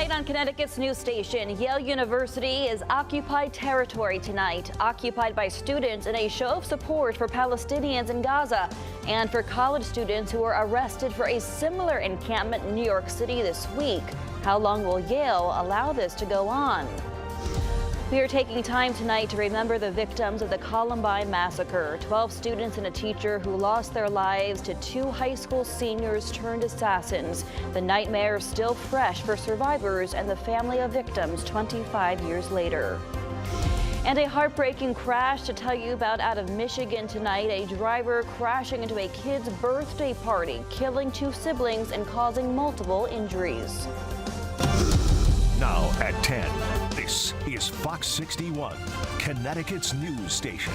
Tonight on Connecticut's news station, Yale University is occupied territory tonight, occupied by students in a show of support for Palestinians in Gaza and for college students who were arrested for a similar encampment in New York City this week. How long will Yale allow this to go on? We are taking time tonight to remember the victims of the Columbine massacre. 12 students and a teacher who lost their lives to 2 high school seniors turned assassins. The nightmare is still fresh for survivors and the family of victims 25 years later. And a heartbreaking crash to tell you about out of Michigan tonight. A driver crashing into a kid's birthday party, killing 2 siblings and causing multiple injuries. Now at 10, this is Fox 61, Connecticut's news station.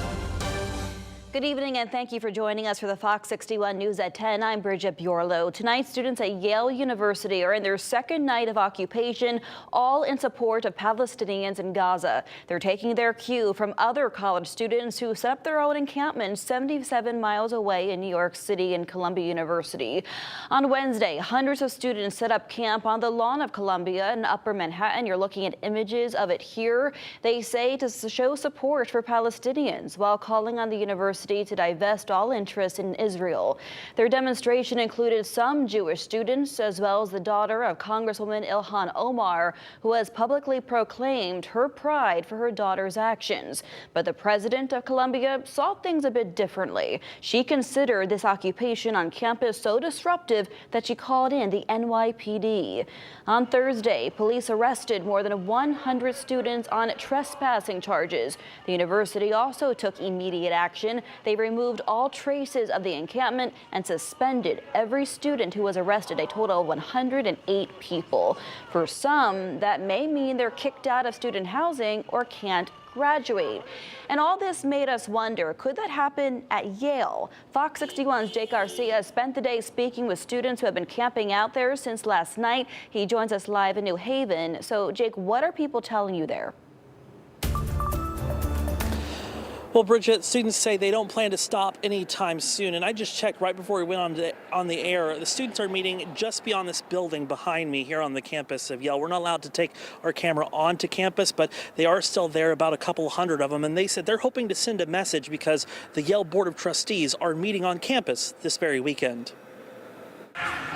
Good evening and thank you for joining us for the Fox 61 News at 10. I'm Bridget Bjorlo. Tonight, students at Yale University are in their second night of occupation, all in support of Palestinians in Gaza. They're taking their cue from other college students who set up their own encampment 77 miles away in New York City and Columbia University. On Wednesday, hundreds of students set up camp on the lawn of Columbia in Upper Manhattan. You're looking at images of it here. They say to show support for Palestinians while calling on the university to divest all interest in Israel. Their demonstration included some Jewish students as well as the daughter of Congresswoman Ilhan Omar, who has publicly proclaimed her pride for her daughter's actions. But the president of Columbia saw things a bit differently. She considered this occupation on campus so disruptive that she called in the NYPD. On Thursday, police arrested more than 100 students on trespassing charges. The university also took immediate action. They removed all traces of the encampment and suspended every student who was arrested, a total of 108 people. For some, that may mean they're kicked out of student housing or can't graduate. And all this made us wonder, could that happen at Yale? Fox 61's Jake Garcia spent the day speaking with students who have been camping out there since last night. He joins us live in New Haven. So, Jake, what are people telling you there? Well, Bridget, students say they don't plan to stop anytime soon. And I just checked right before we went on the air. The students are meeting just beyond this building behind me here on the campus of Yale. We're not allowed to take our camera onto campus, but they are still there, about a couple hundred of them. And they said they're hoping to send a message because the Yale Board of Trustees are meeting on campus this very weekend.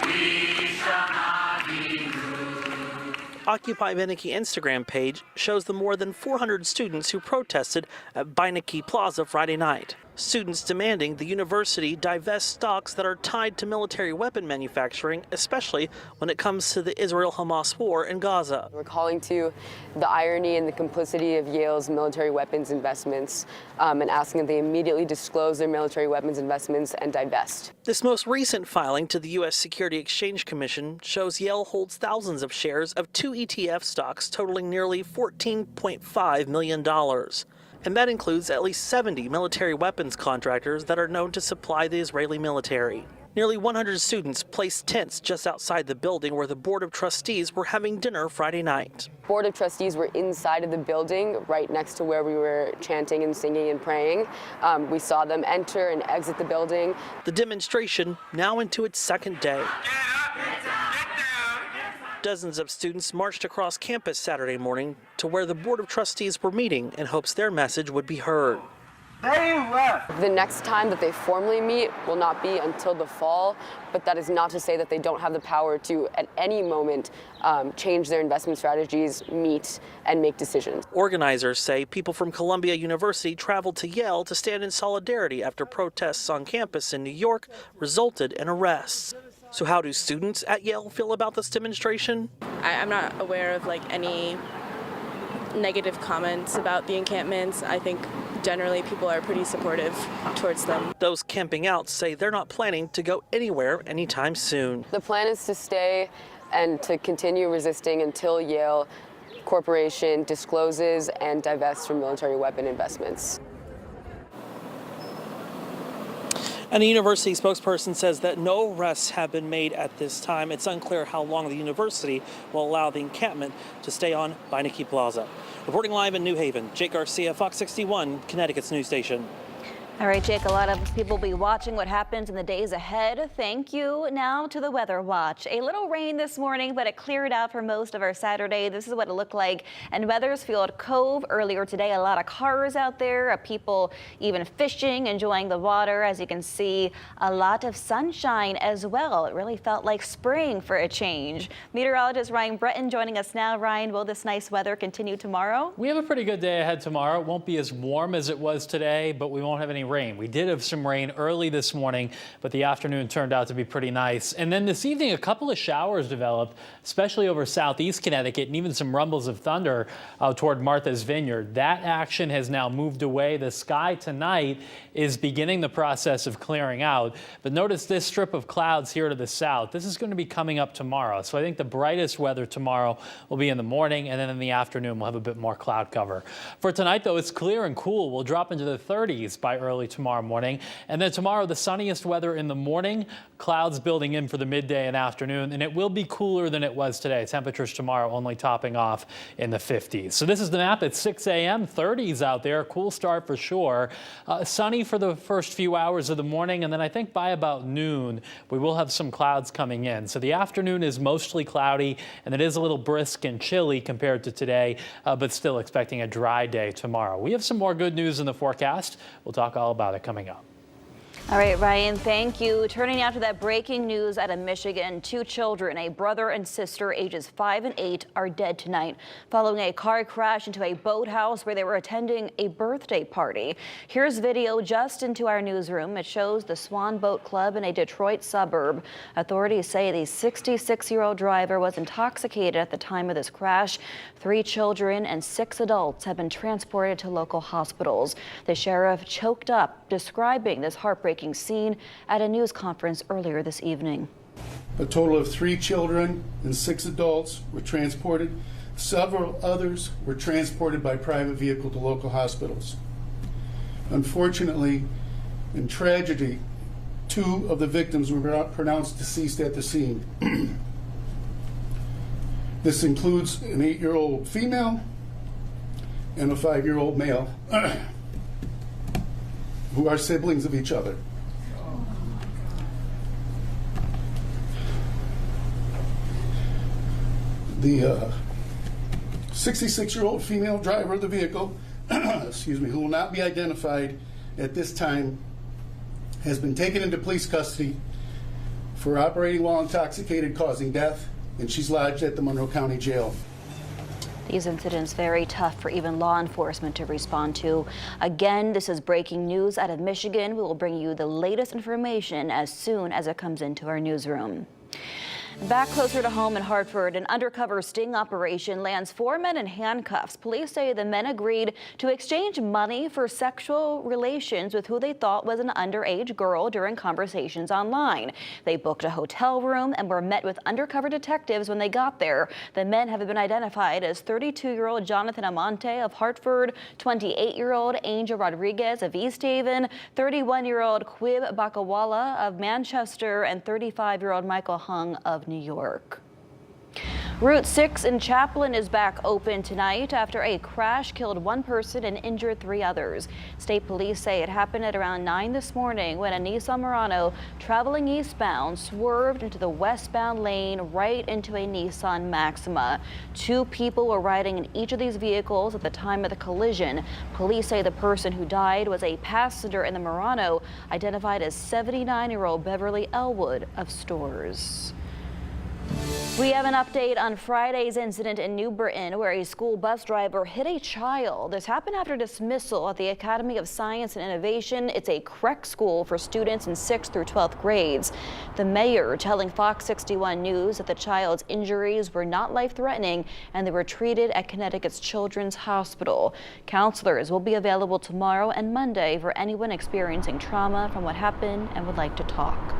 We shall not be moved. Occupy Beinecke Instagram page shows the more than 400 students who protested at Beinecke Plaza Friday night. Students demanding the university divest stocks that are tied to military weapon manufacturing, especially when it comes to the Israel-Hamas war in Gaza. We're calling to the irony and the complicity of Yale's military weapons investments and asking that they immediately disclose their military weapons investments and divest. This most recent filing to the U.S. Security Exchange Commission shows Yale holds thousands of shares of 2 ETF stocks totaling nearly $14.5 million. And that includes at least 70 military weapons contractors that are known to supply the Israeli military. Nearly 100 students placed tents just outside the building where the Board of Trustees were having dinner Friday night. Board of Trustees were inside of the building, right next to where we were chanting and singing and praying. We saw them enter and exit the building. The demonstration now into its second day. Dozens of students marched across campus Saturday morning to where the Board of Trustees were meeting in hopes their message would be heard. The next time that they formally meet will not be until the fall, but that is not to say that they don't have the power to, at any moment, change their investment strategies, meet, and make decisions. Organizers say people from Columbia University traveled to Yale to stand in solidarity after protests on campus in New York resulted in arrests. So how do students at Yale feel about this demonstration? I'm not aware of any negative comments about the encampments. I think generally people are pretty supportive towards them. Those camping out say they're not planning to go anywhere anytime soon. The plan is to stay and to continue resisting until Yale Corporation discloses and divests from military weapon investments. And a university spokesperson says that no arrests have been made at this time. It's unclear how long the university will allow the encampment to stay on Beinecke Plaza. Reporting live in New Haven, Jake Garcia, Fox 61, Connecticut's news station. All right, Jake, a lot of people will be watching what happens in the days ahead. Thank you. Now to the weather watch. A little rain this morning, but it cleared out for most of our Saturday. This is what it looked like in Weathersfield Cove earlier today. A lot of cars out there, people even fishing, enjoying the water. As you can see, a lot of sunshine as well. It really felt like spring for a change. Meteorologist Ryan Breton joining us now. Ryan, will this nice weather continue tomorrow? We have a pretty good day ahead tomorrow. It won't be as warm as it was today, but we won't have any rain. We did have some rain early this morning, but the afternoon turned out to be pretty nice. And then this evening, a couple of showers developed, especially over southeast Connecticut, and even some rumbles of thunder out toward Martha's Vineyard. That action has now moved away. The sky tonight is beginning the process of clearing out. But notice this strip of clouds here to the south. This is going to be coming up tomorrow. So I think the brightest weather tomorrow will be in the morning, and then in the afternoon we'll have a bit more cloud cover. For tonight, though, it's clear and cool. We'll drop into the 30s by early tomorrow morning. And then tomorrow, the sunniest weather in the morning, clouds building in for the midday and afternoon, and it will be cooler than it was today. Temperatures tomorrow only topping off in the 50s. So this is the map at 6 a.m. 30s out there. Cool start for sure. Sunny for the first few hours of the morning, and then I think by about noon, we will have some clouds coming in. So the afternoon is mostly cloudy, and it is a little brisk and chilly compared to today, but still expecting a dry day tomorrow. We have some more good news in the forecast. We'll talk all about it coming up. All right, Ryan, thank you. Turning now to that breaking news out of Michigan. 2 children, a brother and sister, ages 5 and 8, are dead tonight following a car crash into a boathouse where they were attending a birthday party. Here's video just into our newsroom. It shows the Swan Boat Club in a Detroit suburb. Authorities say the 66-year-old driver was intoxicated at the time of this crash. 3 children and 6 adults have been transported to local hospitals. The sheriff choked up, describing this heartbreaking scene at a news conference earlier this evening. A total of 3 children and 6 adults were transported. Several others were transported by private vehicle to local hospitals. Unfortunately, in tragedy, 2 of the victims were pronounced deceased at the scene. This includes an 8-year-old female and a 5-year-old male, who are siblings of each other. The 66-year-old female driver of the vehicle, excuse me, who will not be identified at this time, has been taken into police custody for operating while intoxicated, causing death, and she's lodged at the Monroe County Jail. These incidents very tough for even law enforcement to respond to. Again, this is breaking news out of Michigan. We will bring you the latest information as soon as it comes into our newsroom. Back closer to home in Hartford, an undercover sting operation lands 4 men in handcuffs. Police say the men agreed to exchange money for sexual relations with who they thought was an underage girl during conversations online. They booked a hotel room and were met with undercover detectives when they got there. The men have been identified as 32-year-old Jonathan Amante of Hartford, 28-year-old Angel Rodriguez of East Haven, 31-year-old Quib Bakawala of Manchester, and 35-year-old Michael Hung of New York. Route 6 in Chaplin is back open tonight after a crash killed 1 person and injured 3 others. State police say it happened at around 9 this morning when a Nissan Murano traveling eastbound swerved into the westbound lane right into a Nissan Maxima. 2 people were riding in each of these vehicles at the time of the collision. Police say the person who died was a passenger in the Murano, identified as 79-year-old Beverly Elwood of Storrs. We have an update on Friday's incident in New Britain where a school bus driver hit a child. This happened after dismissal at the Academy of Science and Innovation. It's a CREC school for students in 6th through 12th grades. The mayor telling Fox 61 News that the child's injuries were not life-threatening and they were treated at Connecticut's Children's Hospital. Counselors will be available tomorrow and Monday for anyone experiencing trauma from what happened and would like to talk.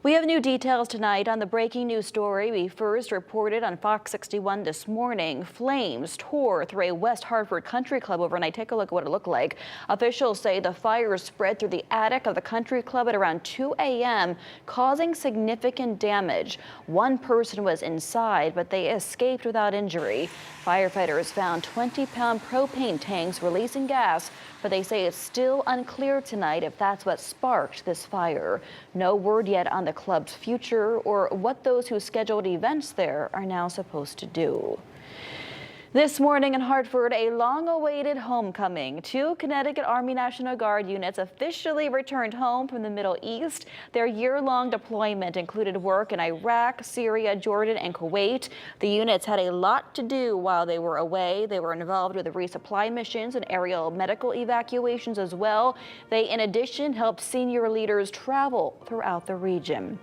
We have new details tonight on the breaking news story we first reported on Fox 61 this morning. Flames tore through a West Hartford country club overnight. Take a look at what it looked like. Officials say the fire spread through the attic of the country club at around 2 a.m., causing significant damage. One person was inside, but they escaped without injury. Firefighters found 20-pound propane tanks releasing gas, but they say it's still unclear tonight if that's what sparked this fire. No word yet on the club's future or what those who scheduled events there are now supposed to do. This morning in Hartford, a long-awaited homecoming. 2 Connecticut Army National Guard units officially returned home from the Middle East. Their year-long deployment included work in Iraq, Syria, Jordan, and Kuwait. The units had a lot to do while they were away. They were involved with resupply missions and aerial medical evacuations as well. They, in addition, helped senior leaders travel throughout the region.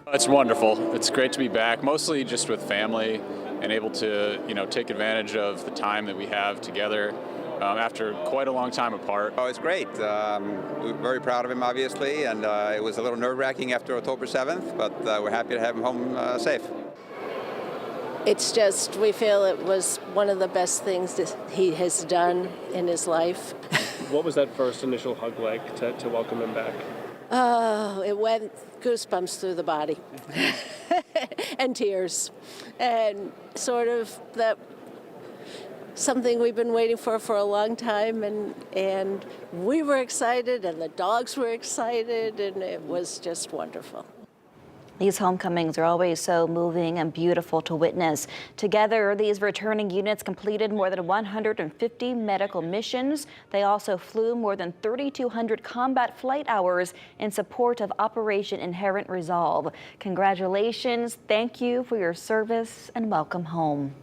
It's wonderful. It's great to be back, mostly just with family and able to, take advantage of the time that we have together after quite a long time apart. Oh, it's great. We're very proud of him, obviously, and it was a little nerve-wracking after October 7th, but we're happy to have him home safe. It's just, we feel it was one of the best things that he has done in his life. What was that first initial hug like to welcome him back? Oh, it went goosebumps through the body and tears, and sort of that something we've been waiting for a long time, and we were excited and the dogs were excited, and it was just wonderful. These homecomings are always so moving and beautiful to witness. Together, these returning units completed more than 150 medical missions. They also flew more than 3,200 combat flight hours in support of Operation Inherent Resolve. Congratulations, thank you for your service, and welcome home.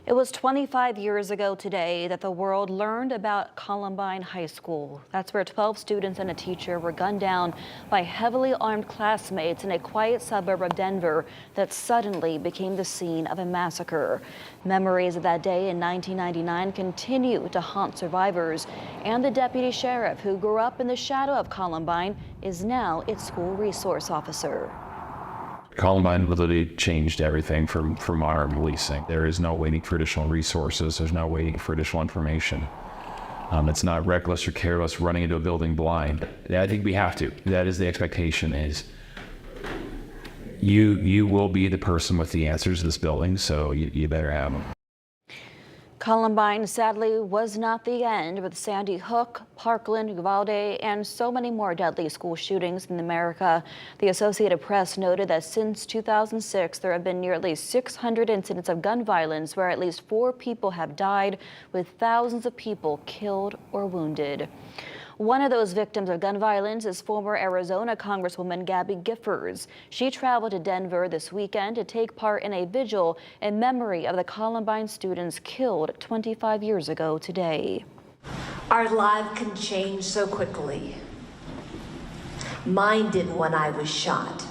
It was 25 years ago today that the world learned about Columbine High School. That's where 12 students and a teacher were gunned down by heavily armed classmates in a quiet suburb of Denver that suddenly became the scene of a massacre. Memories of that day in 1999 continue to haunt survivors, and the deputy sheriff who grew up in the shadow of Columbine is now its school resource officer. Columbine literally changed everything from our policing. There is no waiting for additional resources. There's no waiting for additional information. It's not reckless or careless running into a building blind. I think we have to. That is the expectation, is you will be the person with the answers to this building, so you better have them. Columbine sadly was not the end, with Sandy Hook, Parkland, Uvalde, and so many more deadly school shootings in America. The Associated Press noted that since 2006, there have been nearly 600 incidents of gun violence where at least 4 people have died, with thousands of people killed or wounded. One of those victims of gun violence is former Arizona Congresswoman Gabby Giffords. She traveled to Denver this weekend to take part in a vigil in memory of the Columbine students killed 25 years ago today. Our life can change so quickly. Mine did when I was shot.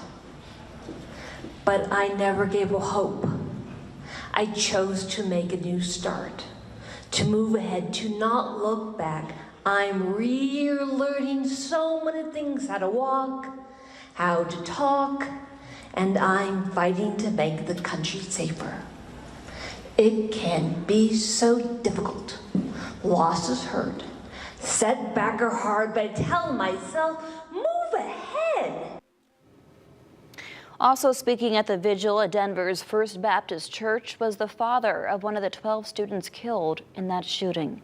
But I never gave up hope. I chose to make a new start, to move ahead, to not look back. I'm relearning so many things, how to walk, how to talk, and I'm fighting to make the country safer. It can be so difficult. Losses hurt. Setbacks are hard, but I tell myself, move ahead. Also speaking at the vigil at Denver's First Baptist Church was the father of one of the 12 students killed in that shooting.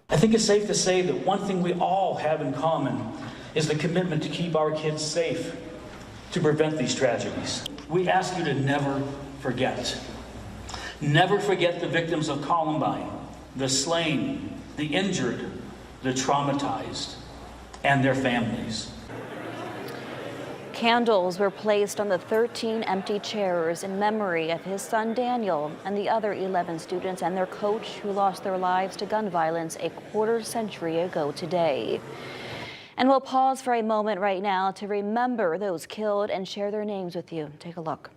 I think it's safe to say that one thing we all have in common is the commitment to keep our kids safe, to prevent these tragedies. We ask you to never forget. Never forget the victims of Columbine, the slain, the injured, the traumatized, and their families. Candles were placed on the 13 empty chairs in memory of his son Daniel and the other 11 students and their coach who lost their lives to gun violence a quarter-century ago today. And we'll pause for a moment right now to remember those killed and share their names with you. Take a look.